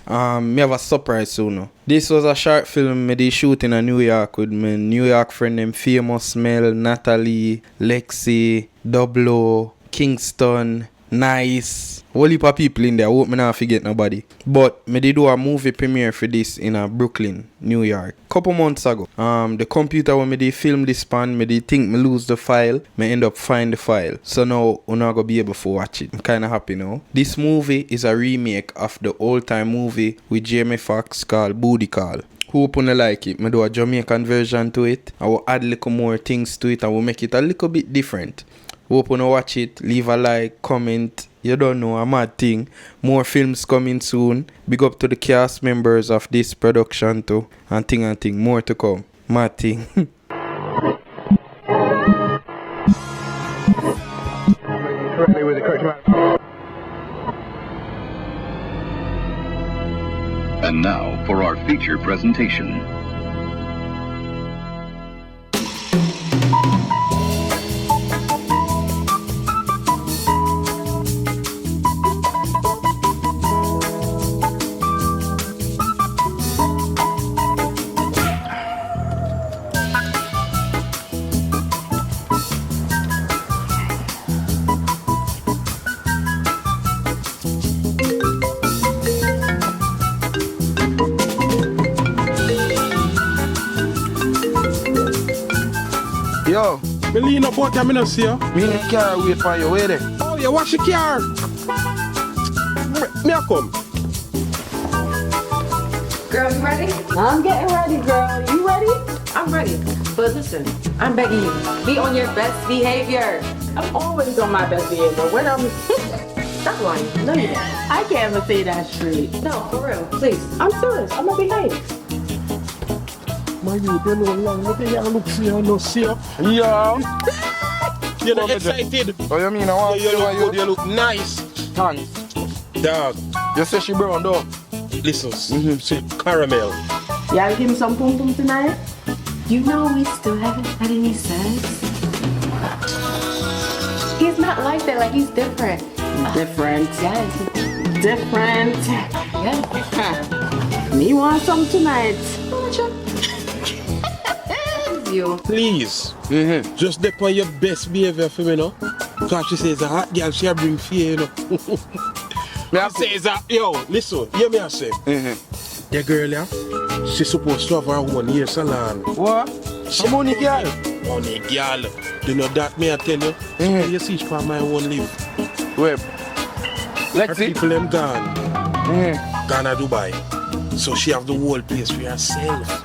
Me have a surprise soon. This was a short film me did shoot in New York with my New York friend them Famous Mel, Natalie, Lexi, Doblo, Kingston, Nice. Whole heap of people in there. I hope me not forget nobody. But me did do a movie premiere for this in Brooklyn, New York. Couple months ago. The computer when me did film this pan, me did think me lose the file. Me end up find the file. So now I'm not gonna be able to watch it. I'm kinda happy now. This movie is a remake of the old time movie with Jamie Foxx called Booty Call. Hope you like it. I do a Jamaican version to it. I will add a little more things to it. I will make it a little bit different. Hope you watch it. Leave a like, comment. You don't know, a mad thing. More films coming soon. Big up to the cast members of this production too. And thing. More to come. Mad thing. And now for our feature presentation. Yo, Me lean up out here, me not see you. me in the car wait for you. Wait there. Oh, you wash your car. Me a come. Girl, you ready? I'm getting ready, girl. You ready? I'm ready. But listen, I'm begging you, be on your best behavior. I'm always on my best behavior. When I'm... Stop lying. No, you don't. I can't even say that straight. No, for real. Please. I'm serious. I'm gonna behave. My youth, you know long. Look at you, look see you, no see you. Yo. You're not excited. What you mean? I want You to look see good, you look nice. Thanks. Dog, You say she brown though? listen, say caramel. Y'all give me some pum pum tonight? You know we still haven't had any sex. He's not like that. Like, he's different. Different. Yes. Different. Yes. Me want some tonight. You. Please, just dip on your best behavior for me, no? Because she says a hot girl, she bring fear, you know. She says that, yo, listen, hear me I say. The girl, yeah, she's supposed to have her own hair salon. What? She money girl. Money girl. You know that me I tell you? You see for my own live. Wait. Her Let's see. people them gone. Gone to Dubai. So she have the whole place for herself.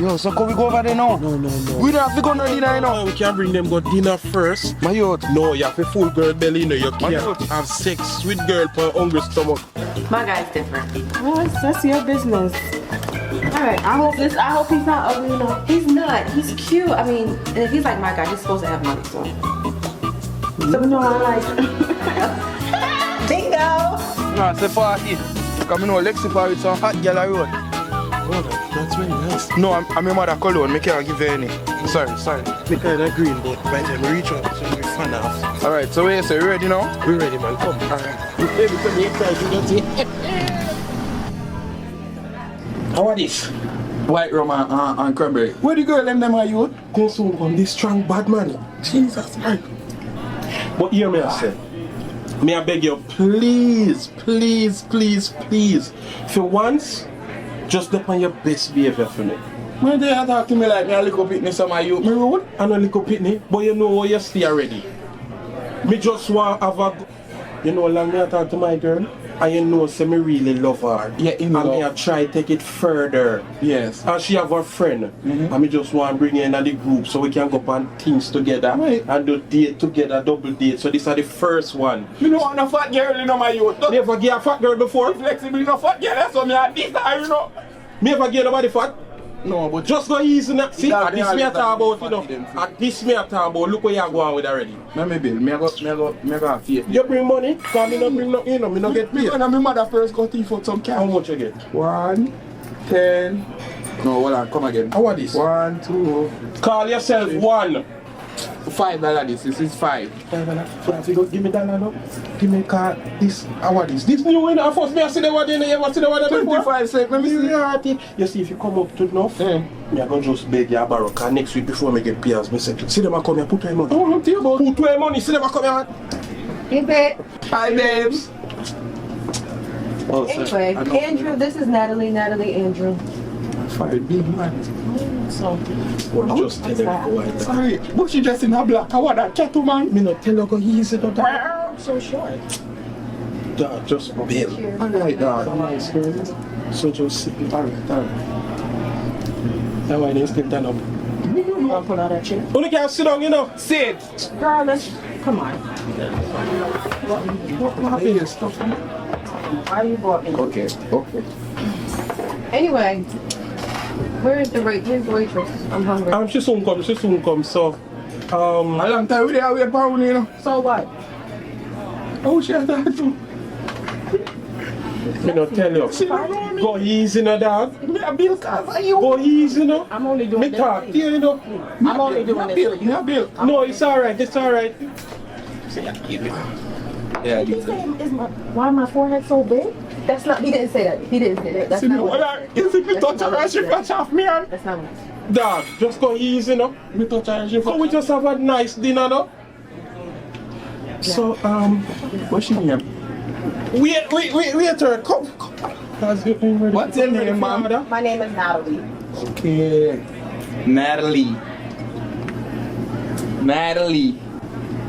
Yo, so can we go over there now? No. We don't have to go no dinner, you know. We can bring them go dinner first. My youth. No, you have a full girl belly, you know. You can't youth. have sex with girl for hungry stomach. My guy's different. Well, that's your business. Alright. I hope he's not ugly enough. He's not. He's cute. I mean, and if he's like my guy, he's supposed to have money, so. So no, I like. Bingo! No, it's a party. Come know Lexi for with some hot girl I road. Oh, that's very nice. No, I'm your mother cologne. Me can't give you any. Sorry. We kind of green, but by the time we reach out, so we fan off. Alright, so wait, so you ready now? We ready, man. Come. Alright. Baby, come here, excited, don't you? How are this? White rum and cranberry. Where the girl them are you? Go soon come this strong bad man. Jesus, man. But hear me, I say. May I beg you, please. For once, just dip on your best behavior for me. When they talk to me like me a little pitney, some of you, me rude. I know little pitney, but you know where you stay already. Me just want have a... You know, like me I talk to my girl, and you know, say me really love her. Yeah, you know. And me I try to take it further. Yes. And she have her friend, and me just want to bring her in the group so we can go on things together. Right. And do date together, double date. So this is the first one. Me no want no fat girl, you know, my youth. Never get a fat girl before? Flexible, no fat girl, that's what me a this, you know. Me ever get nobody fat? No, but Just go easy now. See, Yeah, at this they me I always talk like about, you them know. fat At this me I talk about, look where you are going with already. me bill, me go have faith. You bring money, because me not bring nothing, you know, me not get Me paid. gonna me mother first go thief out some How cash. much you get? 1, 10. No, hold on, come again. How are this? 1, 2. Call yourself one. $5 this is $5. Give me that now. Give me car. This, what this? This new one. I first me I see the one in there. You see the one before? 25 cents. Let me see. You see, if you come up to enough, me I gonna just beg you borrow. Cause next week before me get payers, me say, see them a come here, put your money. Oh, I'm telling you. Put your money. See them a come here. Hey, babe. Hi, babes. Oh, Anyway, Andrew, this is Natalie. Natalie, Andrew. Fired big man. So, Just tell them go ahead. Sorry, but she dressed in her black. I want that cattle man. Me not tell you go easy to that. so short. Dog, just bail. Alright, dog. Nice girl. So just sit. Alright. That why they still turn up. I'll pull out that chair. Only can sit down, you know. Sit. Girl, let's, come on. What happened? Stuff. Why you brought me? Okay. Anyway, where's the waitress? I'm hungry. She soon come. So, A long time we there, we pound, you know. So what? Oh, she had that too. me not tell you. Go easy, no dog. Me a bill cause of you. Go easy, no. I'm only doing Me this. talk to you, you know. I'm only doing this. bill. Me a bill. No, it's alright. Yeah, He said, why my forehead so big? That's not, he didn't say that. He didn't say that. That's not what Is it me touch her and she flash off me and That's not what Dog, just go easy, no. me touch her and she So we just have a nice dinner, no. So, what's she name? wait, come. What's your name, ma'am? My name is Natalie. Okay. Natalie.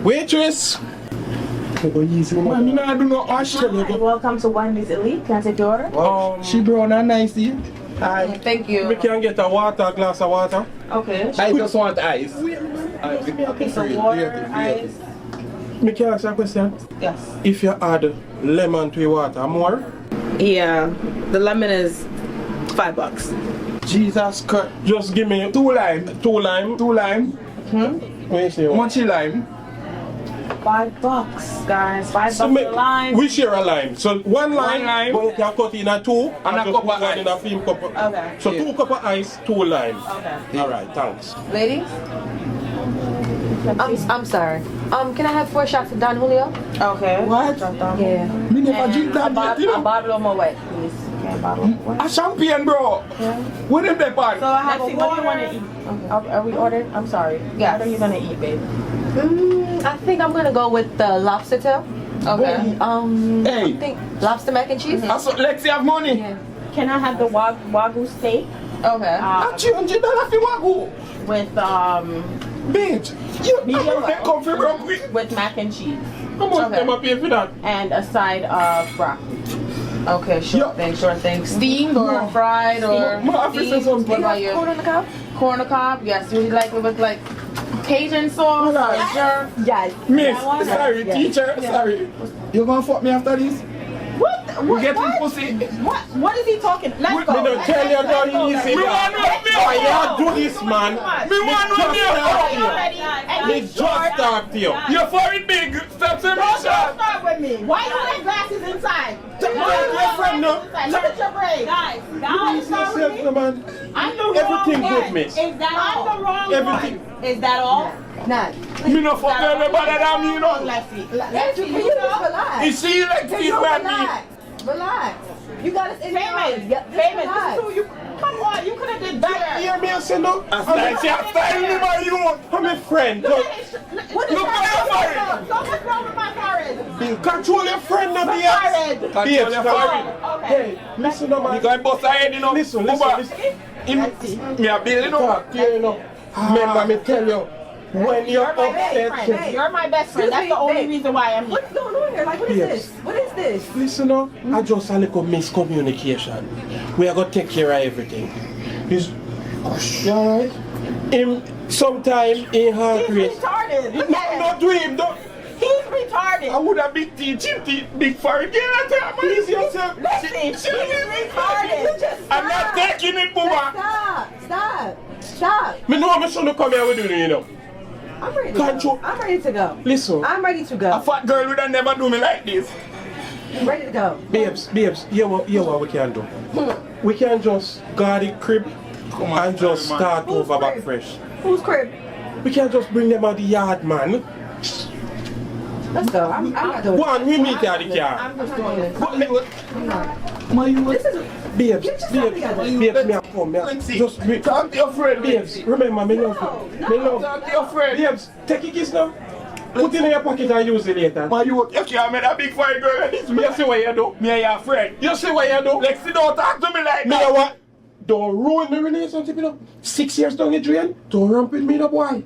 Waitress. Go easy, Man, man. me not do no ash. Welcome to Wendy's Elite. Can I take your order? She brown and nice, see? Thank We you. can get a glass of water. Okay. I just want ice. Okay, so water, ice. Me can ask you a question. Yes. If you add lemon to your water, more? Yeah, the lemon is $5. Jesus Christ. Just give me Two lime. two lime. What you say? Much lime. $5, guys. $5 So a line. we share a lime. So one lime, but you can cut in a two And a just cup put of one in a ice. film cup. Okay. So 2 cup of ice, 2 lime. Okay. Alright, thanks. Ladies? I'm sorry. Can I have 4 shots of Don Julio? Okay. What? Yeah. Me never drink that yet, you A know. bottle of Moet, please. Okay, a bottle of Moet. A champagne, bro. What is that part? So I have Let's see, a what do you want water. to eat? Are we ordered? I'm sorry. Yes. What are you going to eat, babe? I think I'm gonna go with the lobster tail. Okay. Hey. I think lobster mac and cheese. Also, Lexi have money. Yeah. Can I have the Wagyu steak? Okay. $200 for Wagyu. With Bitch, you Medium well. come for broke. with mac and cheese How much Okay. them a pay for that? and a side of broccoli. Okay, sure thing. Steamed or fried or My office steamed? is on What about you? Corn on the cob? Corn on the cob? Yes. Would you like it with like Cajun sauce or jerk? Yes. Miss, That one? sorry, Yes. teacher, sorry. You gonna fuck me after this? What? We getting what? pussy. What is he talking? Let's go. Me don't tell you how easy Me that. want no Why milk. you do this, man? Me want no milk. Me just talk to you. Your forehead big. Stop saying me Don't shot. start with me. Why you wearing glasses inside? Tell your friend no. Look at your braid. Guys, Please yourself, no, man. I'm the wrong Everything one. good, miss. Is that all? I'm the wrong Everything. one. Is that all? Not. Me no fuck them better than me, you know. Lefty. Andrew, can you just relax? You see, like, Can this you man me. relax? Relax. You got us in your eyes. Famous. Yep, just Famous. relax. This is who you. Come on, you could have did better. Hear me, I say no. Like, she have style me, man, you. I'm a friend. Look Just at his. What is Look that? at your forehead. So what's wrong with my forehead? control your friend, no My BS. forehead. Control Babes, your come forehead. on. Okay. Hey, listen, no, You man. got bust her head, you know. Listen. Me a bill, you know. Talk to you, know. Remember, me tell you, when you're You're my best upset, friend. You're my best friend. That's the only reason why I'm here. What's going on here? Like, what is Yes. this? What is this? listen, no, I just a little miscommunication. We are gonna take care of everything. You alright? Him, sometime in heart He's rate. retarded. Look No, at him. not do him, don't. He's I retarded. would have been teaching big forehead. Get out there, man. Please yourself. Listen, he's retarded. I'm not taking it, Booba. Stop. Me know my son to come here with you, you know. I'm ready to Control. go. I'm ready to go. Listen, I'm ready to A go. fat girl would have never do me like this. I'm ready to go. babes, hear what we can do. We can just guard the crib and just start Who's over back crib? fresh. Whose crib? We can't just bring them out the yard, man. Let's go. I'm not doing Go on, we meet at the car. I'm just doing this. Babes, me a come, just Talk to your friend, babes, remember me love you. Me love Talk to your friend. babes, take a kiss now. Put it in your pocket and use it later. Man, you can't make that big fire girl like this. Me, you see what you do? Me and your friend. You see what you do? Lexi, don't talk to me like Me that. a what? Don't ruin the relationship, you know. 6 years down the drain, don't ramp with me, no boy.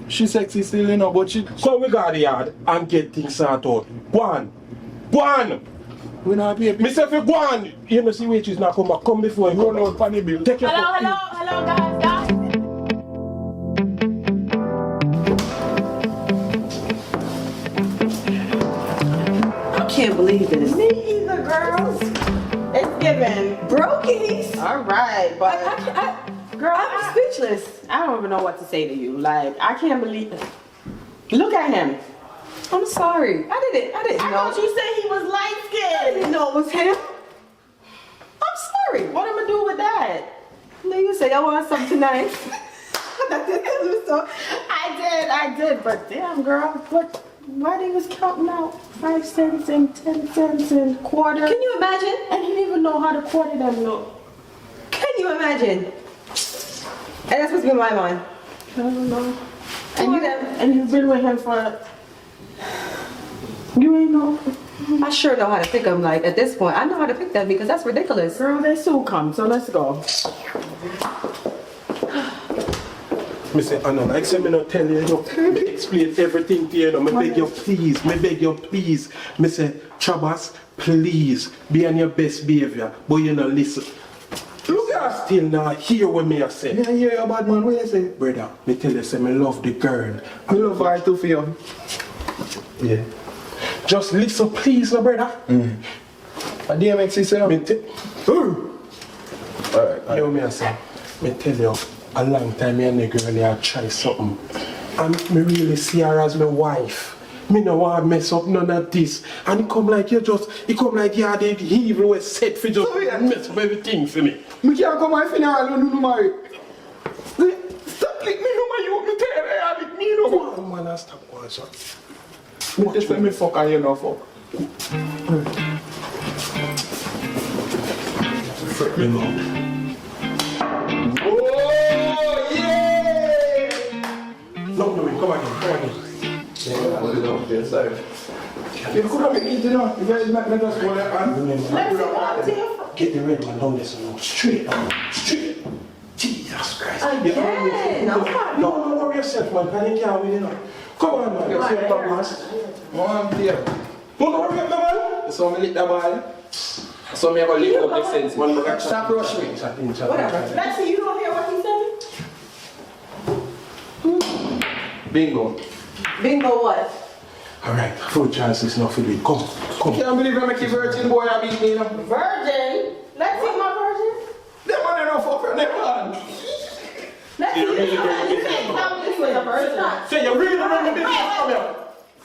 She sexy still, you know, but she... Come we go to the yard and get things sorted out. Go on. Go on. We not pay. Me say if you go on, you know see waitress not come back. Come before you run out for the bill. Take your Hello, guys. I can't believe this. Me either, girls. It's given. Brokies. All right, but girl, I'm speechless. I don't even know what to say to you. Like, I can't believe it. Look at him. I'm sorry. I didn't I know. thought you said he was light I skinned. didn't know it was him. I'm sorry. What am I do with that? No, you say I want something nice. So, I did, but damn, girl, why they was counting out 5 cents and 10 cents and quarter? can you imagine? And he didn't even know how to quarter them. No, Can you imagine? And that's what's been my mind. I don't know. And You've been with him for. You ain't know. I sure know how to pick them. Like at this point, I know how to pick them because that's ridiculous. Girl, they soon come, so let's go. Me say, Anna, like say me not tell you, you know, me explain everything to you, you know, me beg you please, Me say, Trabass, please, be on your best behavior, but you know, listen. Look at us still now, hear what me I say. Yeah, hear your bad man, what you say? Brother, me tell you, say, me love the girl. I love her too for you. Yeah. Just listen, please, no brother. A DMX, say Me Alright. hear what me I say. Me tell you, a long time me and the girl here try something. And me really see her as my wife. Me no want to mess up none of this. And it come like you are the evil was set for just mess up everything for me. Me can't come my funeral when you marry. Stop lick me no man, you me tell you, I lick me no man. Come on, stop going, son. Me just let me fuck and you no fuck. Fret me now. Oh yeah! No, come again. Yeah, what is up there, sorry. You could have been eating up. You guys make me just go there and... Get the red one down there, so now. Straight. Jesus Christ. Again? No, worry yourself, man. Can you carry me, you know? Come on, man. Let's get back, man. One there. Don't worry about man. So me lick the ball. So me have a lick up the sense. One look at Stop rush me. Chat in. Lexi, you don't hear what he said? Bingo what? Alright, full chances now for it. Come. Can't believe I make a virgin boy and beat me now. Virgin? Lexi, my virgin? Them man enough fuck from them man. Lexi, you can't tell me this was a virgin. Say you really don't remember this. Come here.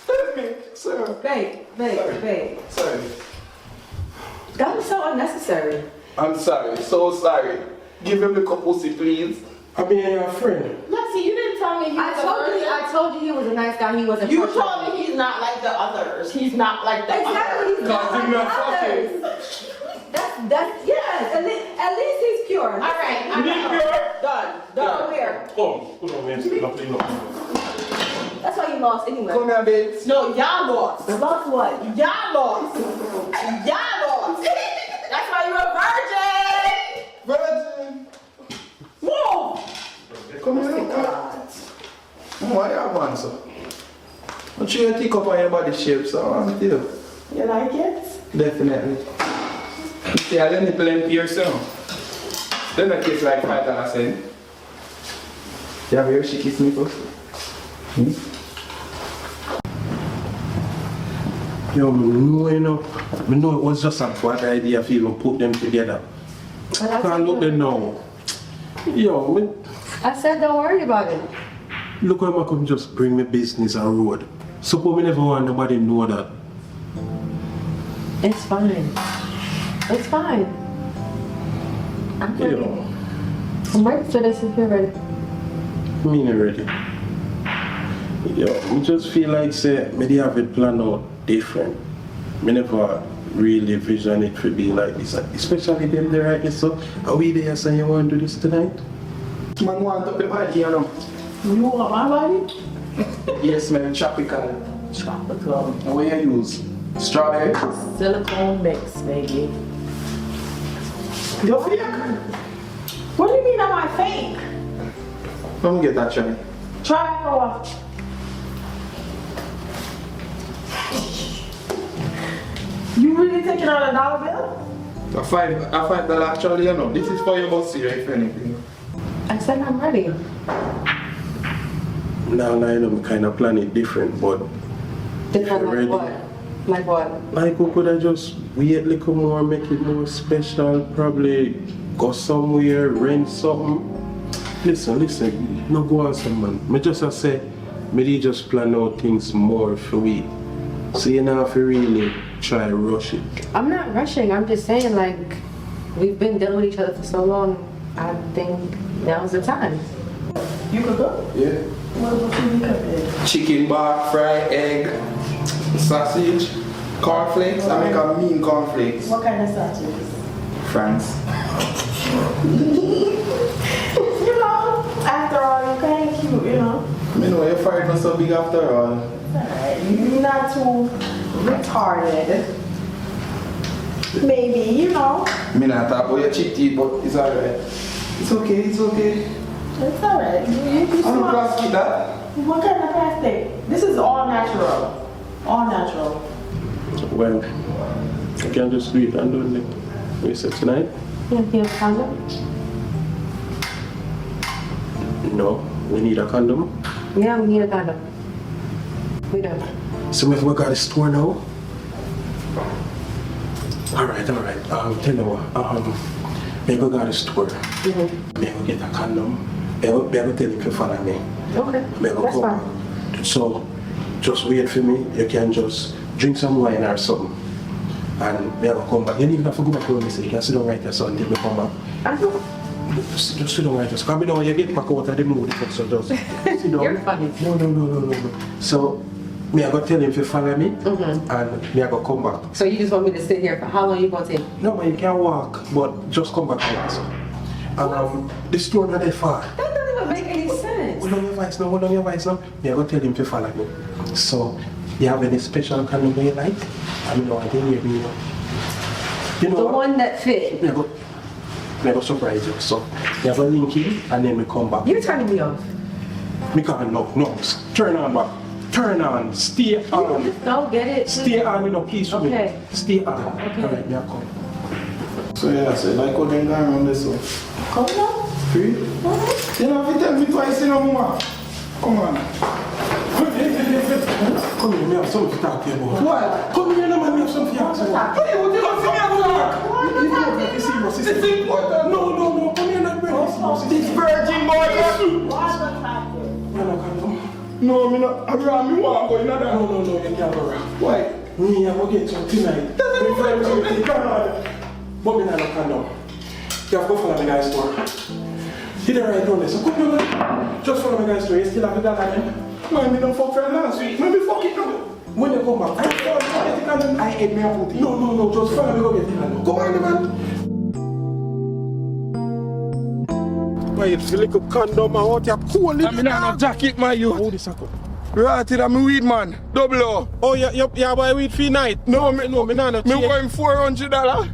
Tell me, sir. Babe. Sorry. That was so unnecessary. I'm sorry, so sorry. Give him the cup pussy, please. I mean, your friend. Lexi, you didn't tell me he was a virgin. I told you he was a nice guy. He wasn't. You told me he's not like the others. He's not like the Exactly. others. He's not Cause like him not the fucking. others. That's yes. At least he's pure. All right, You need pure? done. Come here. Come. Put on me. Nothing. That's why you lost anyway. Come here, babes. No, y'all lost. Lost what? Y'all lost. Y'all lost. That's why you're a virgin. Virgin. Whoa. Come here, look. Why you want so? Don't you take up on your body shape, so I want you. You like it? Definitely. See, I didn't nipple and pierce now. Then I kiss like $5. You have heard she kiss me first? Yo, me know it was just a bad idea for you to put them together. Can't look them now. Yo, I said don't worry about it. look how I come just bring me business on road. Suppose me never want nobody know that. It's fine. It's fine. I'm ready. Yo, I'm ready for this if you're ready. me not ready. Yo, I just feel like say maybe have it planned out different. Me never really vision it to be like this, especially them there right so are we there saying you want to do this tonight? Man want up the body, you know. You want my body? Yes, man, tropical. Tropical. And what you use? Strawberry? Silicone mix, baby. Your fake? What do you mean am I fake? Let me get that try. Try it for what? You really taking out a dollar bill? A $5 actually, you know. This is for your boss here, if anything. I said I'm ready. Now I know kind of plan it different, but Different Ready. like what? Like what? like we could have just wait a little more, make it more special, probably go somewhere, rent something. Listen, no go on some man. Me just a say, me just plan out things more for we. So you know if you really try to rush it. I'm not rushing. I'm just saying, like, we've been dealing with each other for so long. I think now's the time. You could go? Yeah. What food you cooking? Chicken bar, fried egg, sausage, cornflakes. I make a mean cornflakes. What kind of sausages? France. You know, after all, you're kind of cute, you know. You know, your fire not so big after all. Alright, you're not too retarded. Maybe, you know. Me not talk about your cheap teeth, but it's alright. It's okay, it's okay. It's alright. You I'm smart. plastic that. What kind of plastic? This is all natural. All natural. Well, you can just do it and do it. We said tonight? You have a condom? No, we need a condom. Yeah, we need a condom. We do. So we got a store now. Alright. Tell you what, maybe we got a store. Maybe we get a condom. Maybe we tell him to follow me. Okay, Maybe that's come fine. back. So just wait for me. You can just drink some wine or something. And maybe come back. You don't even have to go back home. You can sit down right there so until we come back. I know. Just sit down right there. So come down when you get back out of the mood. So just sit down. You're funny. No. So me I go tell him to follow me and me I go come back. So you just want me to sit here for how long you gonna take? No, but you can walk, but just come back here. So. The store not that far. That doesn't even make any sense. Hold on your voice now. Me I go tell him to follow me. So you have any special kind of way you like? I mean, no, I didn't hear me. You know The what? one that fit. Me I go surprise you. So you have a link in and then we come back. You're turning me off. Me can't no. Turn on back. Turn on. Stay on. Just don't get it. Stay on, please. Okay. Stay on. Okay. Alright, me I come. So yeah, so like how them going around this one. Come on. Free? You know, if you tell me twice, you know, mama. Come on. Come here, me have something to talk to you about. What? Come here, no man, me have something to ask you about. Hey, what you want to me to talk? It's serious. It's important. No, come here, not very serious. This virgin boy. Why the talking? No, me not. I'm wrong. Me want to go in that. No, you can't go wrong. Why? Me, I'm going to get some tonight. But me not no condom. You have to go follow me guys store. He didn't write down this. So come here, just follow me guys store. You still have the dollar again? Man, me don't fuck for last week. Man, me fuck it now. When you come back, I hate me out. No, just follow me, go get the condom. Go on, man. Why you feel like a condom out your cool? I mean, I no jacket, my youth. Hold this up. Right, I'm a weed man. Double O. Oh, yeah, buy weed fee night. No, me not going $400.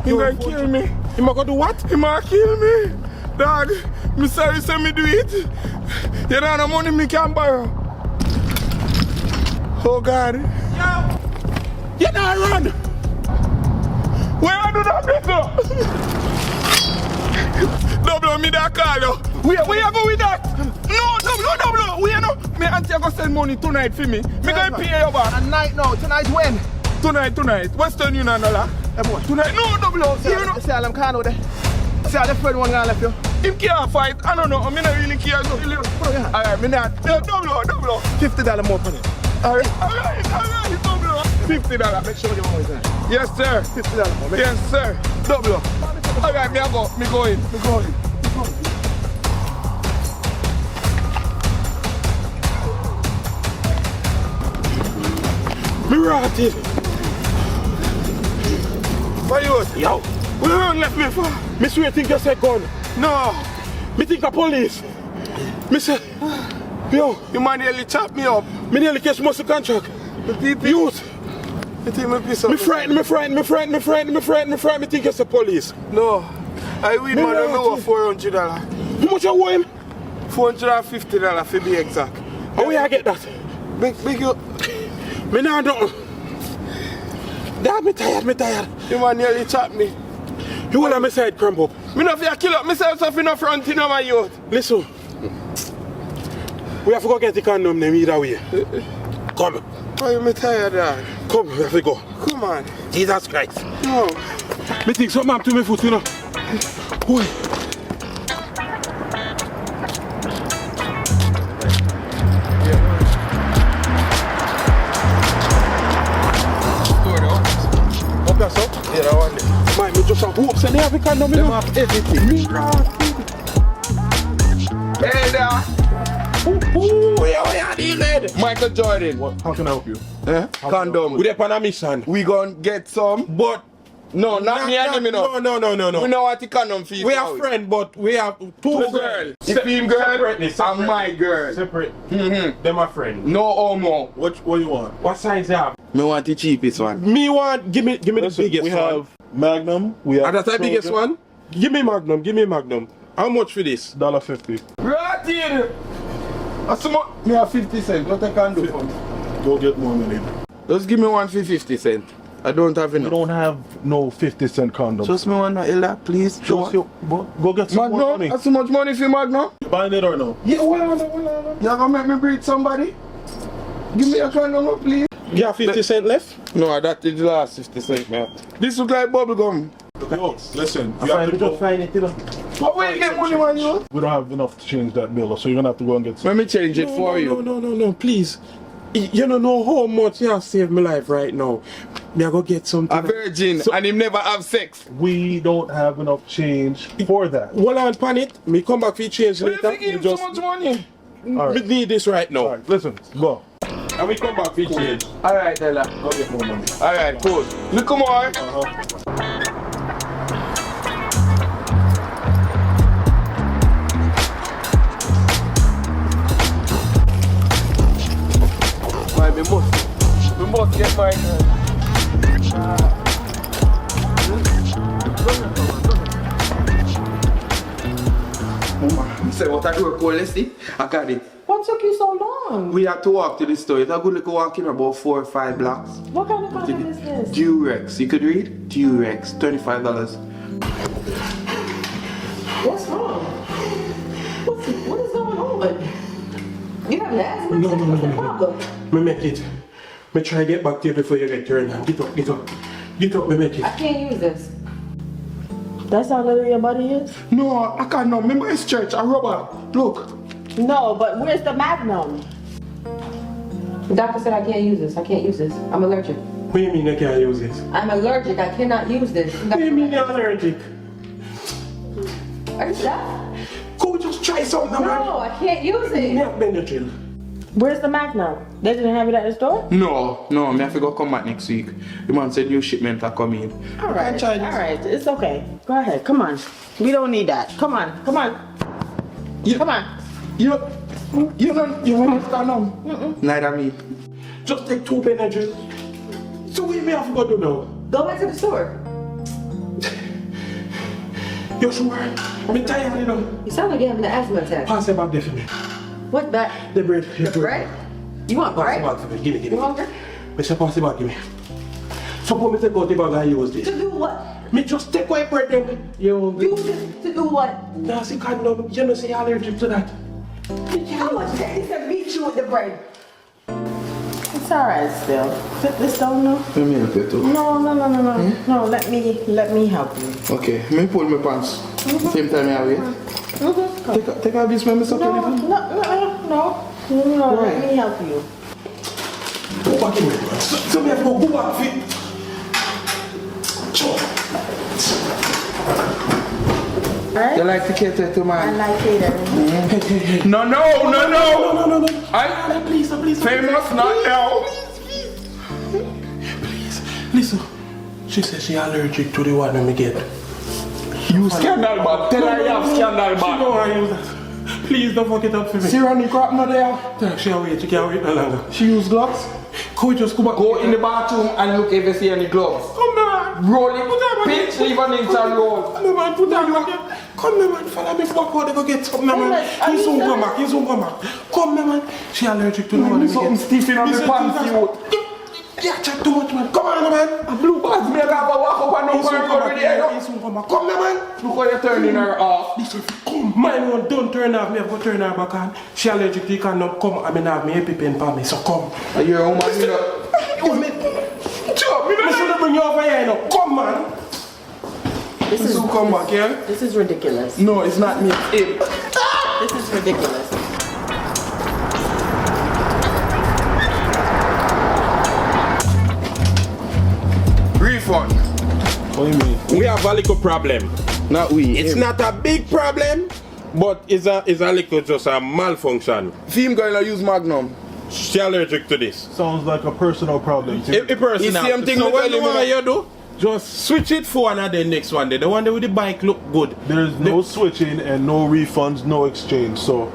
He gonna kill me. You might go do what? He might kill me. Dog, me sorry say me do it. You don't have money me can borrow. Oh God. Yo! You not run! Where I do that better? Double me that call you. We are going with that. No, double. We are no. Me auntie go send money tonight for me. Me gonna pay you back. A night now. Tonight when? Tonight. Western Union dollar. Tonight. No, double. See all them can out there. See all the friend one gonna left you. Him can't fight. I don't know. I not really care. So. Alright, me not. Double. $50 more for it. Alright, double. $50. Make sure you always there. Yes, sir. $50 more. Yes, sir. Double. Alright, me go. Me going. Me rotted. Why you? Yo. What you left me for? Me swear think you said gun. No. Me think a police. Me say, yo, You man nearly chopped me up. me nearly catch muscle contract. Youth. You think me piss up? Me frightened. Me think it's the police. No. I win Me man, I know rotted. $400. How much you owe him? $450 to be exact. How we I get that? Big you. Me nah do. Dad, me tired. You man nearly chopped me. You will have me side cramp up. Me not fear kill up myself in the front, you know my youth. Listen. We have to go get the condom them either way. Come. Why you me tired, dad? Come, we have to go. Come on. Jesus Christ. No. Me think something happened to my foot, you know. Boy. Up there, sir? Yeah, that one there. Man, me just have hopes and they have the condom, you Them know. have everything. Me Hey there. where are these ladies? Michael Jordan. How can I help you? Condom. We're on a mission. We gon' get some. But No, not me and him, you know. No. We know what the condom feel. We are friends, but we have two Two girls. The team girl and my girl. Separate. Mm-hmm. They're my friend. No homo. What you want? What size you have? Me want the cheapest one. Me want. Give me the biggest We one. have Magnum. We have. And that's the biggest one. Give me Magnum. How much for this? $1.50. Right here. Me have 50 cents. What I can do for me? Go get more money. Just give me one for 50 cents. I don't have We enough. don't have no 50-cent condom. Just me one, Ella, please. Just go get some more Magnum? money. That's so much money for Magnum? Buying it or no? Yeah, hold on. You gonna make me breathe somebody? Give me a condom, please. You have 50 cents left? No, that is the last 50 cents, man. This look like bubble gum. Yo, listen. You have to go. find it, you know. But where you get money, man, you? We don't have enough to change that bill, so you're gonna have to go and get some. Let me change it for you. No, please. You don't know how much you have saved my life right now. Me I go get something. A virgin, and him never have sex. We don't have enough change for that. Hold on, pan it. Me come back for you change Where you later. give him so much money? All Me right. need this right now. All right. Listen. Go. And we come back for you change. Alright, Ella. Go get more money. Alright, cool. Look more. Why, we must get my Say what I do, call let's see. I got it. What took you so long? We have to walk to the store. It's a good little walk in about 4 or 5 blocks. What kind of condom is this? Durex. You could read? Durex. $25. What's wrong? What is going on? You have an asthma? No. What's the problem? Me make it. Me try get back to you before you get turned on. Get up, me make it. I can't use this. That's how little your body is? No, I can't know. Remember it's church. A rubber. Look. No, but where's the Magnum? The doctor said I can't use this. I'm allergic. What do you mean I can't use this? I'm allergic. I cannot use this. What do you mean you're allergic? Are you deaf? Go just try something, man. No, I can't use Me it. have Benadryl. Where's the Magnum? They didn't have it at the store? No, me have to go come back next week. The man said new shipment are coming. Alright, it's okay. Go ahead, come on. We don't need that. Come on. Come on. You don't understand now? Neither me. Just take 2 Benadryl. So what me have to go do now? Go back to the store. You sure? Me tired, you know. You sound like you're having an asthma attack. Pass it back there for me. What back? The bread. The bread? You want Pass it bread? back for me. Give me. You hungry? Me say pass it back, give me. Suppose me take out the bag and use this. To do what? Me just take away bread then. Yo. Use it to do what? Now see condom. You know say you're allergic to that. How much is to beat you with the bread? It's alright still. Sit this down now. Let me help you too. No. No, let me help you. Okay, me pull my pants. Same time I have it. Take a piece of me something. No, Why? let me help you. Go back in. So me have to go back fit. Alright? You like to cater to I man? like catering. No. No. I Please. famous not now. She says she allergic to the one that me get. You scandal bag. Tell her you have scandal She bag. don't want to use that. Please don't fuck it up for me. See Ronnie crap not there. Tell she wait, she can't wait no longer. She use gloves. Could we just go back? Go in the bathroom and look if you see any gloves. Come man. Roll it. Pinch, leave an inch and roll. Come man, put that back. Come man, follow me back out, they go get something man. You soon come back, you soon come back. Come man. She allergic to the one that me Something get. stiff in her pants, you. Yeah, chat too much man. Come on man. A blue bag make her have a walk up and down You for soon her come already. back. You soon come back. Come man. Look how you're turning her off. Listen, come. Mine one don't turn off, me have to turn her back on. She allergic to you cannot come. I mean have me EpiPen for me, so come. Are you a woman? You know? Come me. Joe, me should bring you over here now. Come man. This is So come back here. This is ridiculous. No, it's not me. It's him. This is ridiculous. Refund. What do you mean? We have a little problem. Not we. It's him. not a big problem, but it's a little just a malfunction. Film girl use Magnum. She allergic to this. Sounds like a personal problem. to If you. a person It's same thing so me what tell you him, want you you do? Just switch it for another next one. The one that with the bike look good. There's no switching and no refunds, no exchange. So,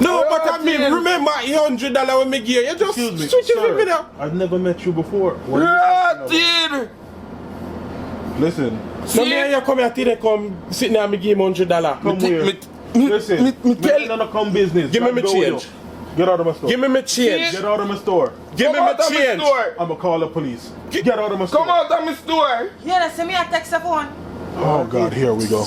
No, but I mean, remember $100 when me give you. You just excuse me, switch it sir, for me now. I've never met you before. What are you talking about? Listen, No, me and you come here today, come sit there and me give him $100. come here. Listen, me tell- me none come business. Give me Not my go with change. you. Get out of my store. Give me my change. Get out of my store. Give me my change. I'm gonna call the police. Get out of my store. Come out of my store. Yeah, send me a text phone. Oh God, here we go.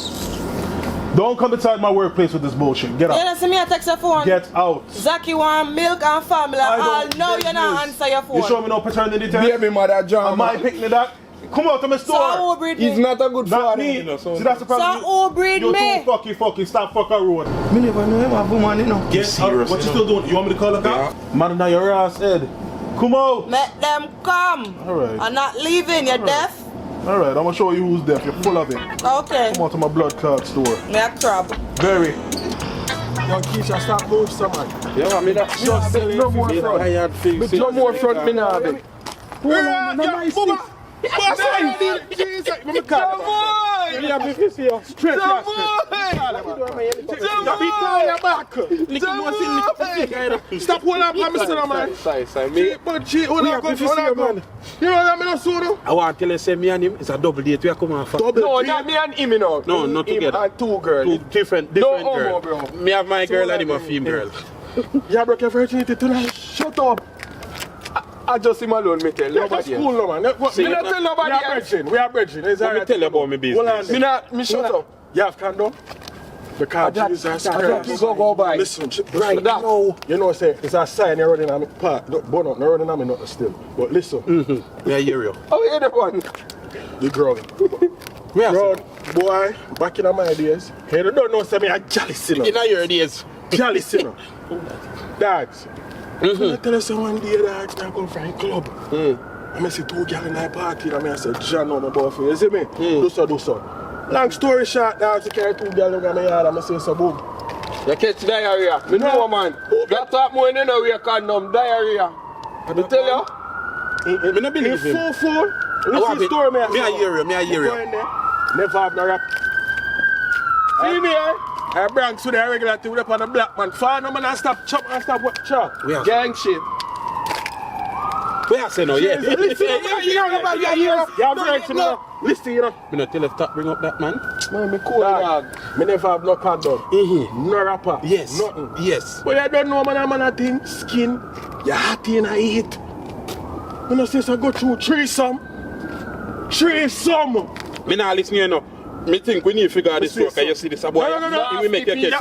Don't come inside my workplace with this bullshit. Get out. Yeah, send me a text phone. Get out. Zaki want milk and family. I I'll don't know you're not business. answer your phone. You show me no paternity test? Baby mother John. Am I picking that? Come out of my So store. who breed He's me? not a good Not father. me. You know, See, that's the problem. So who breed You're me? too fucky. Stop fucking road. Me never know him have woman, you know. Get serious, out. What you you know? still doing? You want me to call the cop? Man, now your ass head. Come out. Let them come. Alright. I'm not leaving. You're deaf? Alright, I'm gonna show you who's deaf. You're full of it. Okay. Come out to my blood clot store. Me a crab. Very. Young Keisha, stop move some man. Yeah, I mean that. Just sell No more it. front. Hired things. No more front, me now. babe. Stop holding up, I'm still man. But she hold up, man. You know what I mean? I want to tell you, say me and him is a double date. We are coming for No, not me and him, you know. No, not together. Him and two girls. two different No girls. homo, bro. Me have my girl and him a female girl. You broke your virginity tonight. Shut up. I just him alone, me tell That's nobody. cool, no man. Me not tell nobody else. We are bridging. Let me tell you about my business. Me shut up. You have condom? Because Jesus Christ. Go by. Listen, Right now. You know, say it's a sign you're running on me part. But not running on me, not still. But listen, me I hear you. Oh, yeah, the one. The ground. Ground, boy, back in my days. Hey, you don't know, say me a jealous, you know. In your days. Jealous, you know. Dogs. I tell you one day, dogs, I come from a club. I see two girls in my party, and I say, John, no, my boyfriend. You see me? Do so. Long story short, dogs, I carry two girls in my yard, and I say, so boom. You catch diarrhea. Me know, man. That talk more than a week condom. Diarrhea. I tell you. Me not believe him. In 4-4, listen story, me I hear you. Go in there, never have no rap. See me here? I bring to the regular thing up on the black man. Fine, no man, I stop chop and stop what chop. Gang shit. We are saying no, yeah. Listen, Listen, you know. Me not tell you stop bring up that man. Man, me cool dog. Me never have no condom. No rapper. Yes. Nothing. Yes. But you don't know man a thing. Skin. Your heart in a eat. You know, since I go through threesome. Me not listen you know. Me think we need to figure out this work. You see this boy? No. He will make you catch.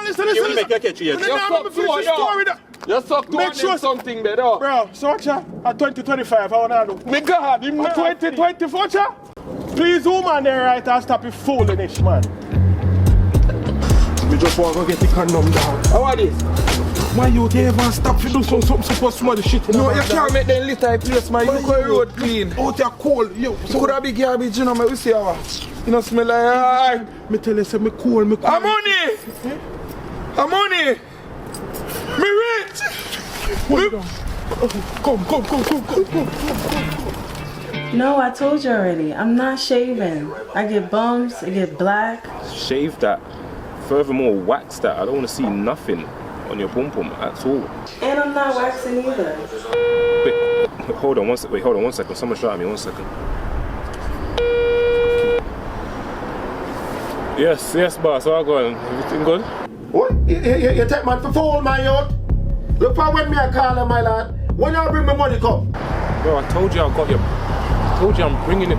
Listen. He will make you catch it. You suck to Make sure something better. Bro, so watch ya. At 2025, I wanna do. Me God, him 2024, cha. Please, woman, there right, I'll stop you fooling this, man. Me just want to get the condom down. How are this? My youth, you ever stop to do something supposed to smell shit? No, you can't make them little place, man. You look how road clean. Out there cold, yo. So could have big garbage, you know, me we see how. You know, smell like Me tell you, say me cool. I'm money! Me rich! Come. No, I told you already. I'm not shaving. I get bumps, I get black. Shave that. Furthermore, wax that. I don't want to see nothing on your pom pom at all. And I'm not waxing either. Wait, hold on one second. Wait, hold on 1 second. Someone shout at me 1 second. Yes, boss. How going? Everything good? What? You take man for fool, my youth. Look for when me a call her, my lad. When you bring me money come? Bro, I told you I got your... I told you I'm bringing it.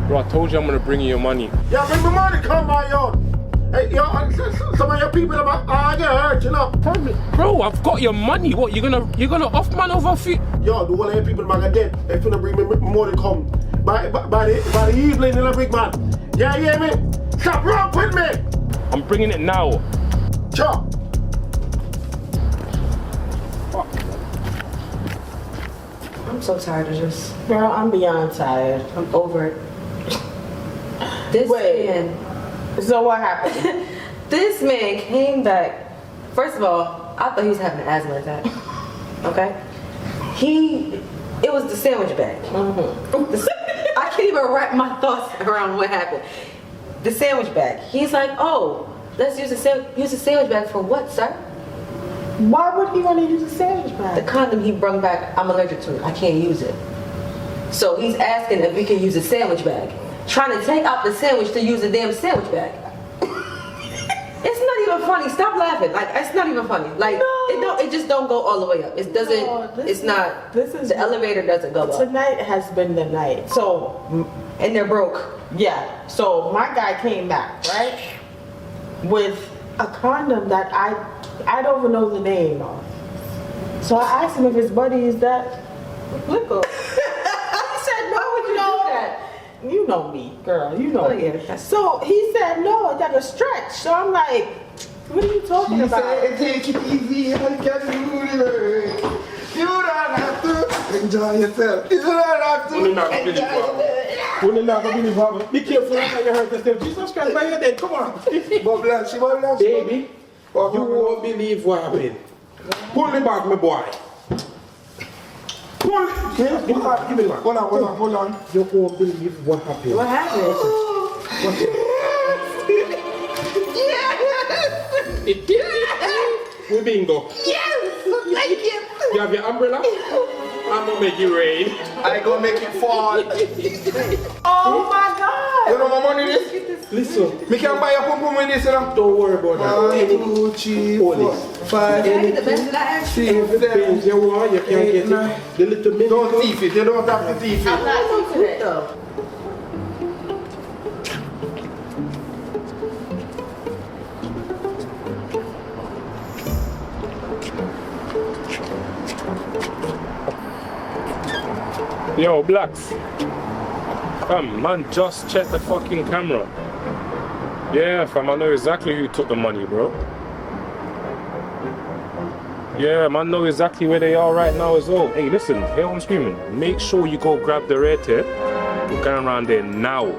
Bro, I told you I'm gonna bring you your money. Yeah, bring me money come, my youth. Hey, yo, some of your people are get hurt, you know. Bro, I've got your money. What, you're gonna off man over a few? Yo, the one of your people are dead. If you don't bring me money come. By the evening, in a big man. Yeah, you hear me? Stop wrong with me. I'm bringing it now. Sure. I'm so tired of this. Girl, I'm beyond tired. I'm over it. This man. So what happened? This man came back. First of all, I thought he was having an asthma attack. Okay? It was the sandwich bag. I can't even wrap my thoughts around what happened. The sandwich bag. He's like, oh, let's use a sandwich bag for what, sir? Why would he want to use a sandwich bag? The condom he brought back, I'm allergic to it. I can't use it. So he's asking if we can use a sandwich bag. Trying to take out the sandwich to use a damn sandwich bag. It's not even funny. Stop laughing. Like, it's not even funny. Like, it just don't go all the way up. It doesn't, the elevator doesn't go up. Tonight has been the night. So, and they're broke. Yeah. So my guy came back, right? With a condom that I don't even know the name of. So I asked him if his buddy is that liquor. He said, no, would you do that? You know me, girl. You know me. So he said, no, it's like a stretch. So I'm like, what are you talking about? Said, take it easy, I can do it. You don't have to enjoy yourself. You don't have to enjoy yourself. Be careful how you hurt yourself. Jesus Christ, by your dead, come on. Bubble, baby, you won't believe what happened. Pull me back, my boy. Pull it. Give me back. Hold on. You won't believe what happened. What happened? We bingo. Yes, thank you. You have your umbrella? I'm gonna make it rain. I gonna make it fall. Oh my God. You know my money is? Listen. Me can buy a pum pum with this, you know? Don't worry about that. 1, 2, 3, 4, 5, Can I get the best of that? 6, 7, you want, you can't get it. The little mini. Don't thief it. You don't have to thief it. I'm not teaching it though. Yo, Blacks. Man, just check the fucking camera. Yeah, fam, I know exactly who took the money, bro. Yeah, man, know exactly where they are right now as well. Hey, listen, hear what I'm screaming. Make sure you go grab the red tape. We're going around there now.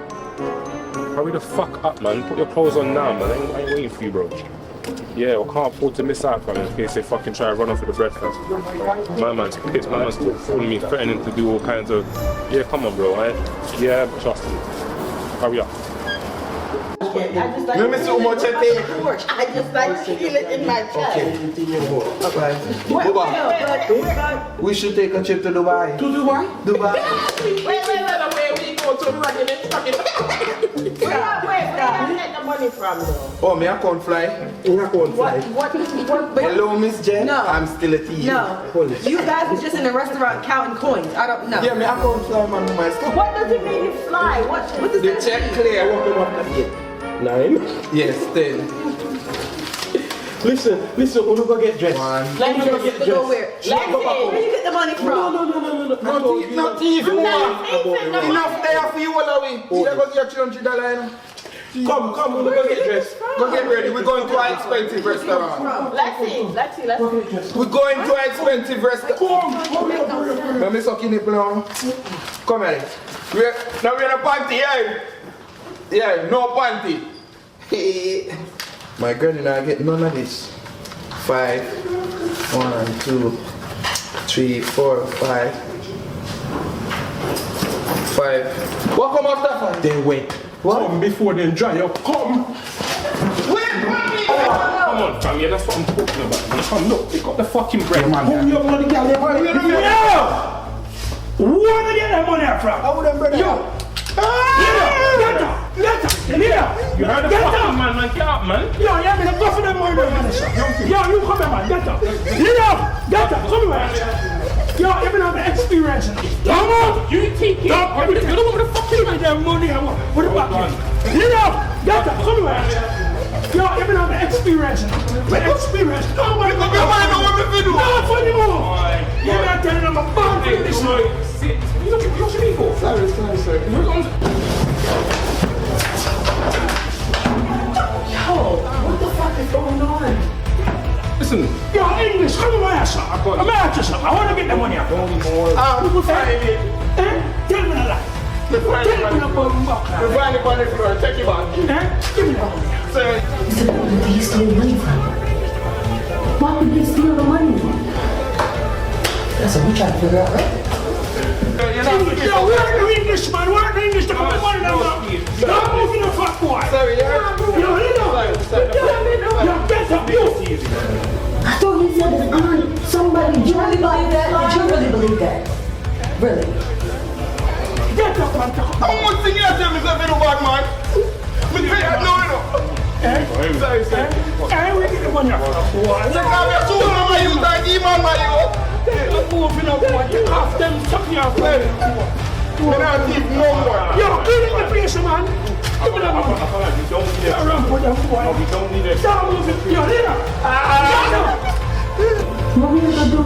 Hurry the fuck up, man. Put your clothes on now, man. I ain't waiting for you, bro. Yeah, I can't afford to miss out, fam, in case they fucking try to run off with the breakfast. My man's pissed, my man's calling me, threatening to do all kinds of... Yeah, come on, bro, Yeah, trust me. Hurry up. I just like Let me see how much I take. I just like to feel it in my chest. Okay. We should take a trip to Dubai. To Dubai? Dubai. Wait, we go to running in fucking. Where you get the money from though? Oh, me I can't fly. You can't fly. What? Hello, Miss Jen. No. I'm still a thief. No. You guys was just in the restaurant counting coins. I don't know. Yeah, me I can't fly, man. My stuff. What does it mean you fly? What does The that check mean? clear. What them up to 9? Yes, 10. Listen, we go get dressed. 1. Let me Go where? Where you get the money from? No. Not even Enough enough there for you, Wallawi. You go get $300. Come, we go get dressed. Go get ready. We're going to an expensive restaurant. Let's see. We're going to an expensive restaurant. Come. Let me suck in the plan. Come here. Now we're in a panty, yeah? Yeah, no panty. My girl and I get none of this. 5, 1, 2, 3, 4, 5. 5. What come after 5? Then wait. What? Come before they dry up. Come. Come on, fam, yeah, that's what I'm talking about. Man. Come, look, pick up the fucking bread, man. Who you bloody girl? Yeah! Where did you get that money from? How would them brother? Yo! Get up! You heard the fucking man, get up, man. Yo, yeah, man, go for them money, man. Yo, you come here, man, get up. Get up, come here. Yo, you been have the experience. Come on! You take it. You don't want the fucking money. What about you? Get up, come here. Yo, you been have the experience. The experience. No, man, come here, man. No, funny more. You're not telling them I'm born for this. You should be for. Sorry. Yo, what the fuck is going on? Listen. Yo, English, come on, my ass. I'm after something. I want to get the money out. People find it. Tell me the lie. We find it on the floor. Take it back. Give me the money. Sir. So where did he steal money from? Why would he steal the money? That's what we trying to figure out, right? Yo, we're the English, man. We're the English to come to money now. Stop moving the fuck boy. Sorry, Yo, get up, you. I thought he said his aunt, somebody. Did you really believe that? Did you really believe that? Really? Get up, man. How much thing you tell me something about, man? Me pay that no. Sorry. Hey, we get the money out. Take off your shoes, man. You can't give man, man. I'm moving up, boy. Take off them, suck me off. Me not thief no more. Yo, clean the place, man. Give me that money. We don't need it. Around for them, boy. We don't need it. Stop moving. Yo, leader. What we gonna do?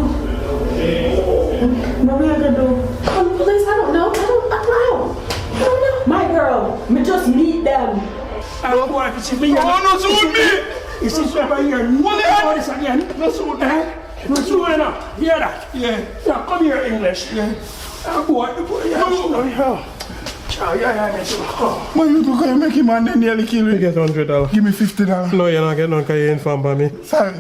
What we gonna do? Police, I don't know. I don't know. My girl, me just meet them. I don't want to see me. Oh, no, shoot me. You see, right here. No, this again. No, shoot me. No, shoot me now. Hear that? Yeah. Now, come here, English. Yeah. Boy, yeah. Man, you took a make him and then nearly kill me. You get $100. Give me $50. No, you're not getting none because you're informed by me. Sorry.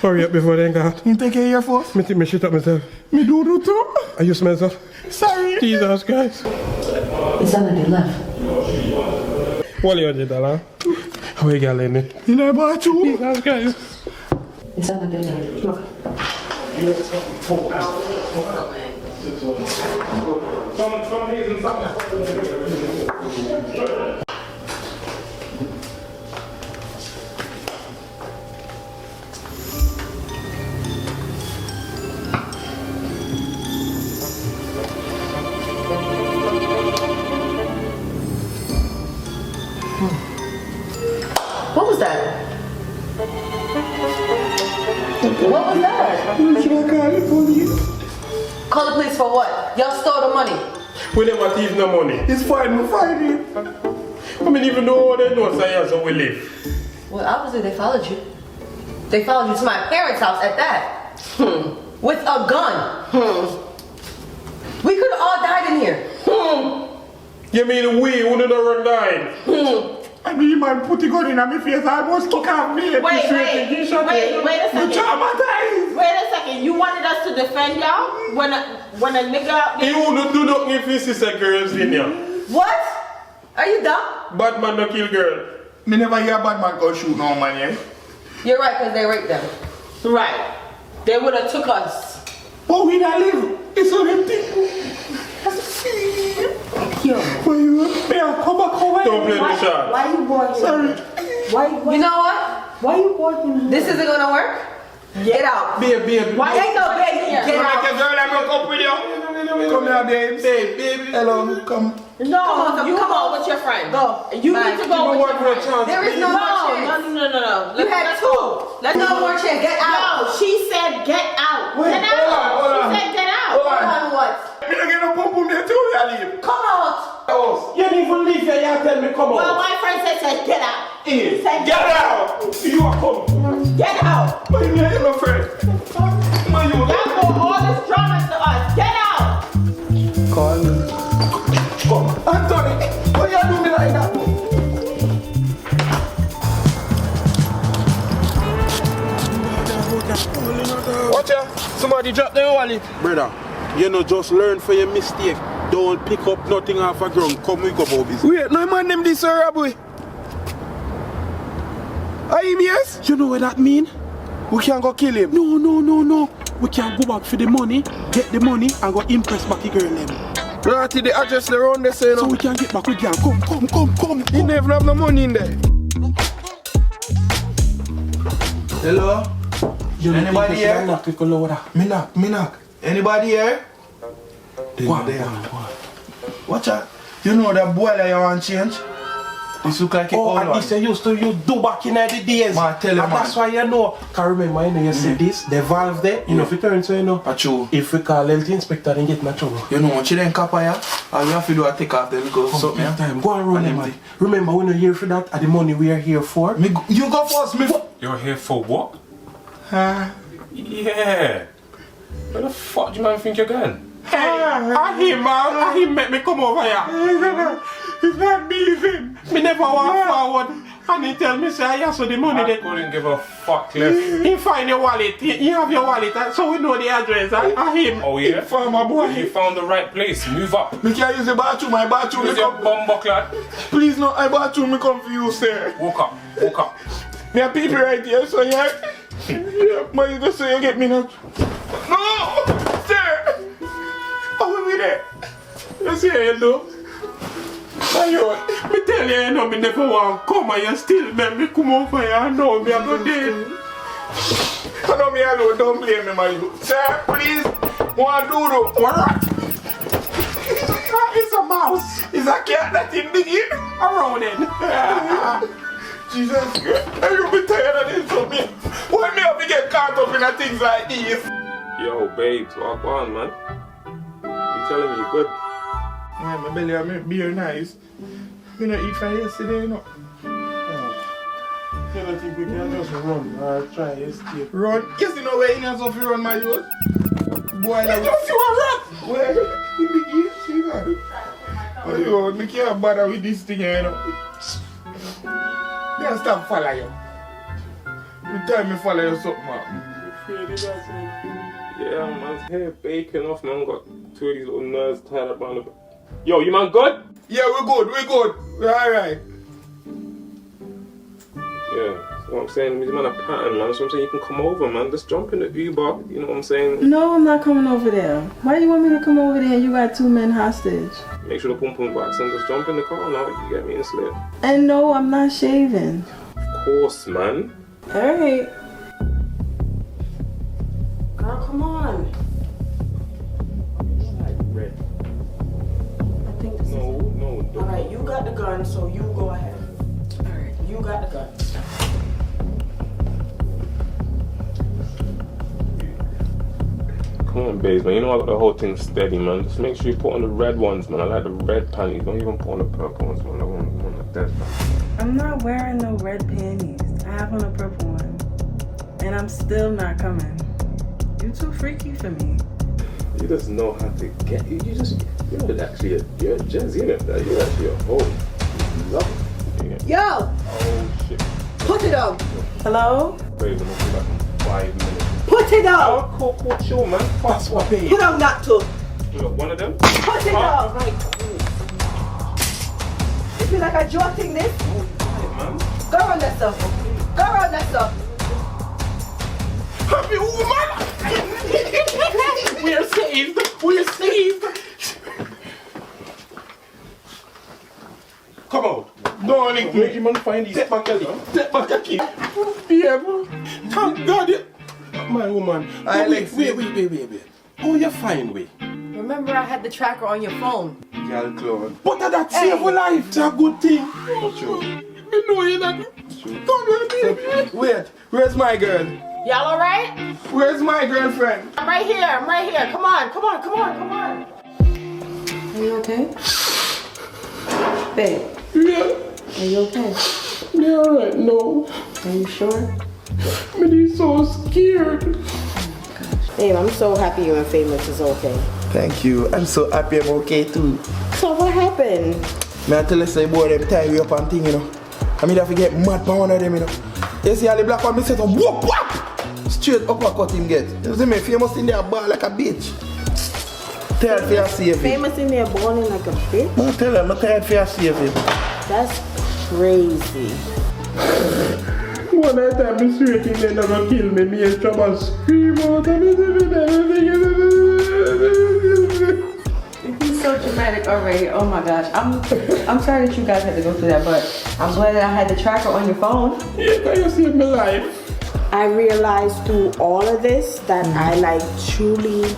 Hurry up before they got. You take care of your force? Me think me shit up myself. Me do too. Are you smell stuff? Sorry. Jesus Christ. It's not they left. What $100? How you get in it? You know about you? Jesus Christ. It's not they left. Look. What was that? What was that? Should I call the police? Call the police for what? Y'all stole the money. We never thief no money. It's fine, we find it. I mean, even though they know science, so we live. Well, obviously they followed you. They followed you to my parents' house at that. With a gun. We could have all died in here. You mean we wouldn't have run down? I mean, man put the gun in my face, I almost kick out me. Wait a second. Wait a second. You wanted us to defend y'all when a nigga... He wouldn't do nothing if his sister girls in here. What? Are you dumb? Bad man no kill girl. Me never hear bad man go shoot no man, yeah? You're right, because they raped them. Right. They would have took us. But we not live. It's on them thing. Yo. Why you? Yeah, come back away. Don't play the shot. Why you brought him? Sorry. You know what? Why you brought him? This isn't gonna work. Get out. Babe. Why ain't no baby here? Get out. Girl, I broke up with you. Come here, babe. Hello, come. No, you come on with your friend. Go. You need to go with your friend. There is no more chance. No. You had two. Let's no more chance. Get out. No, she said get out. Wait, Get out. hold on. She said get out. Hold on, what? Me don't get no pum there too, I leave. Come out. You didn't even leave here, you tell me come Well, on. my friend said get out. He said Get out! You are coming. Get out. My name, my friend. Y'all brought all this drama to us. Get out. Call me. Come. Anthony, why you do me like that? Watch ya. Somebody drop the wallet. Brother, you know just learn for your mistake. Don't pick up nothing off a ground. Come, we go about business. Wait, no man them this boy. Are him yes? You know what that mean? We can go kill him. No. We can go back for the money, get the money, and go impress back the girl them. Right, the address they around there saying. So we can get back with them. Come. He never have no money in there. Hello? Anybody here? Me knock. Anybody here? Go on. Watch out. You know that boiler you want change? This look like a old and one. this you used to do back in the days. Man, tell you, and that's why you know. Can remember, you see this, the valve there, you know, if you turn so you know. True. If we call health inspector, then get in trouble. You know what you then copper ya? All you have to do is take off them because something. Time. Go and run them. Remember, we're not here for that, and the money we are here for. You go first, me. You're here for what? Huh? Yeah. Where the fuck do you man think you're going? Hey, I him make me come over here. It's not me, it's him. Me never walk forward. And he tell me, say, I ask for the money. I couldn't give a fuck, Cliff. He find your wallet. He have your wallet, so we know the address. I him. Oh, yeah? For my boy. You found the right place. Move up. Me can't use the bathroom, my bathroom. Use your bumbuck, lad. Please, no, my bathroom, me come for you, sir. Walk up. Me a people right here, so yeah. Yeah, but you just say you get me now. No! Sir! How will we there? You see how you do? Me tell you, you know, me never want to come and you still make me come over here and know me a go dead. I know me alone, don't blame me, my youth. Sir, please, one doodle. What? It's a mouse. It's a cat that in big ear. Around it. Jesus Christ, I will be tired of this from me. Why me have to get caught up in things like these? Yo, babes, walk on, man. You telling me you good? Man, my belly and my beer nice. We don't eat from yesterday, you know. You don't think we can just run or try escape? Run? Yes, you know where you have to run, my youth. Boy, like... Just you a run! Where? In the gate, see that? Oh, yo, me can't bother with this thing, you know. Can't stop follow you. You tell me follow you something, man. Yeah, man's hair baking off, man. Got two of these little nerves tied up on the... Yo, you man good? Yeah, we're good. We're alright. Yeah, that's what I'm saying. These man a pattern, man. That's what I'm saying. You can come over, man. Just jump in the Uber. You know what I'm saying? No, I'm not coming over there. Why do you want me to come over there and you got 2 men hostage? Make sure the pum pum box and just jump in the car now. You get me in slip. And no, I'm not shaving. Of course, man. Alright. Girl, come on. Red. I think this No. Alright, you got the gun, so you go ahead. Alright, you got the gun. Come on, babes, man. You know I got the whole thing steady, man. Just make sure you put on the red ones, man. I like the red panties. Don't even put on the purple ones, man. I want the dead man. I'm not wearing no red panties. I have on a purple one. And I'm still not coming. You too freaky for me. You just know how to get you. You're actually you're a Jazzy, innit? You're actually a hoe. Love it. Yo! Oh shit. Put it on! Hello? Babe, I'm gonna be back in 5 minutes. Put it on! Oh, cool, chill, man. Fast what? Put on that too! You got one of them? Put it on! Right. You feel like I'm jotting this? Man. Go on that stuff. Go on that stuff. Happy woman! We're saved! We're saved! Come out! Don't link me. Make him find these. Take back a key. Yeah, bro. Thank God you... My woman. Wait. Oh, you're fine, wait. Remember I had the tracker on your phone. Girl clown. But that save a life. It's a good thing. You know you're not... Come here, baby. Wait, where's my girl? Y'all alright? Where's my girlfriend? I'm right here. Come on. Are you okay? Babe. Yeah. Are you okay? Yeah, alright, no. Are you sure? I'm so scared. Babe, I'm so happy you and Famous is okay. Thank you. I'm so happy I'm okay too. So what happened? May I tell you say boy them tie me up and thing, you know. I mean I forget mad for one of them, you know. You see how the black one me set up whoop whoop! Straight uppercut him get. You see me Famous in there ball like a bitch. tired for your saving. Famous in there balling like a bitch? I'm tell him, I'm tired for your saving. That's crazy. One night I'm straight in there, gonna kill me. Me and Trabass scream out and He's so dramatic already. Oh my gosh. I'm sorry that you guys had to go through that, but I'm glad that I had the tracker on your phone. Yeah, you saved my life. I realized through all of this that I like truly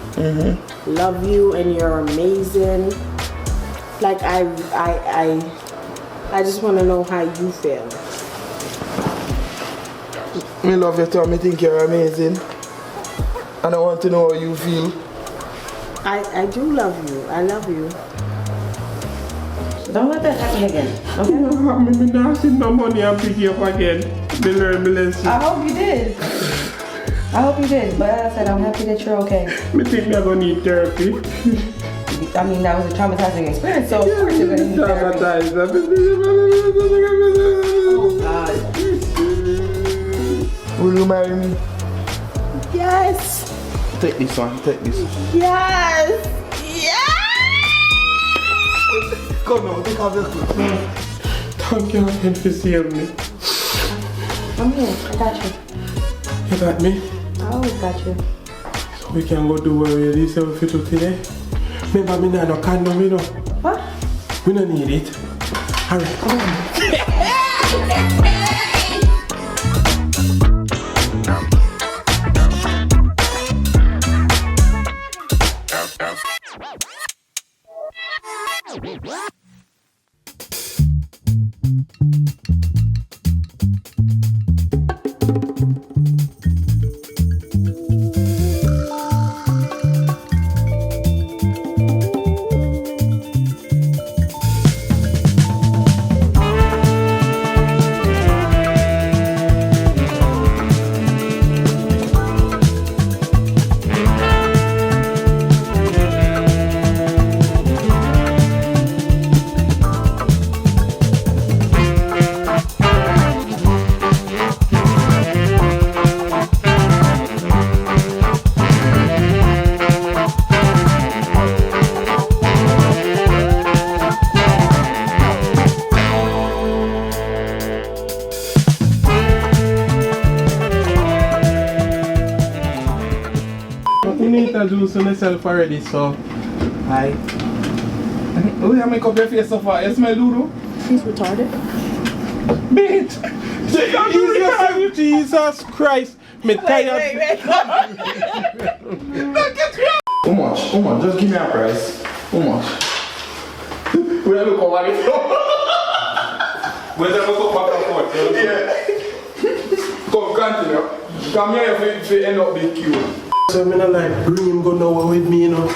love you and you're amazing. Like I just want to know how you feel. Me love you too, I think you're amazing. And I want to know how you feel. I do love you. I love you. Don't let that happen again. Okay? I'm not seeing no money and pick you up again. Me learn my lesson. I hope you did. I hope you did. But as I said, I'm happy that you're okay. Me think me gonna need therapy. I mean, that was a traumatizing experience, so of course you're gonna need therapy. Oh God. Will you marry me? Yes. Take this one, take this one. Yes. Yes. Come now, take off your clothes. Thank you again for saving me. I'm here. I got you. You got me? I always got you. So we can go do what we did for today. Remember me now no condom, you know. What? We don't need it. Alright, come on. Introduce myself already, so hi. Oh, you make up your face so far. You smell Lulu? She's retarded. Bitch! Jesus Christ! Me tired. Wait. How much? How much? Just give me a price. How much? We look over it. We just look back and forth. Yeah. Come, continue. Come here if you end up being cute. So I'm not like, bring him go nowhere with me, you know.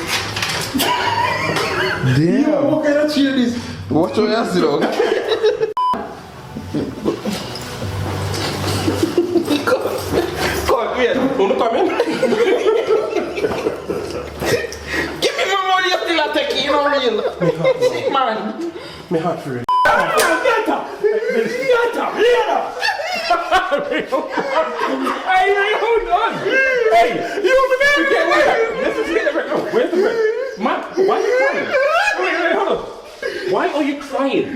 Damn. Yo, what kind of cheer this? Watch your ass, dog. Come, wait. Don't come in. Give me my money, you still take it, you know real. Man. Me heart for it. Get up! Hey, hold on! Hey, you over there? Let's just get the bread. Where's the bread? Man, why are you crying? Wait, hold on. Why are you crying?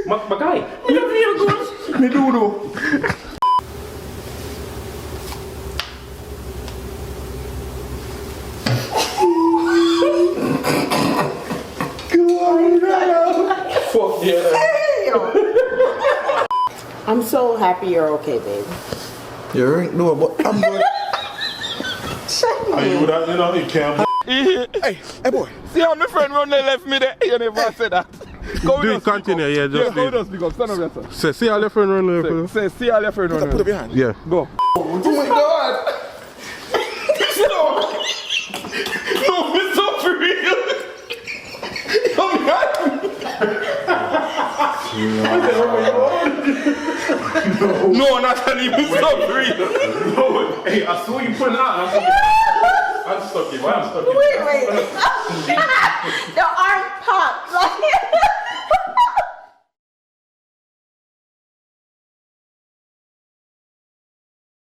My guy. Me don't feel good. Me do. Fuck yeah. I'm so happy you're okay, babe. You ain't no, but I'm good. Are you that, you know, you can't. Hey boy. See how my friend run they left me there? You never said that. Go Do it, continue, yeah, just go leave. just because stand up yourself. Say, see how your friend run left. Say, see how your friend run. Put up your hand. Yeah. Go. Oh my God. No, it's so for real. Oh my No, not even so for real. No, hey, I saw you put it out. I'm stuck. I'm stuck. Wait. The arm popped. Like,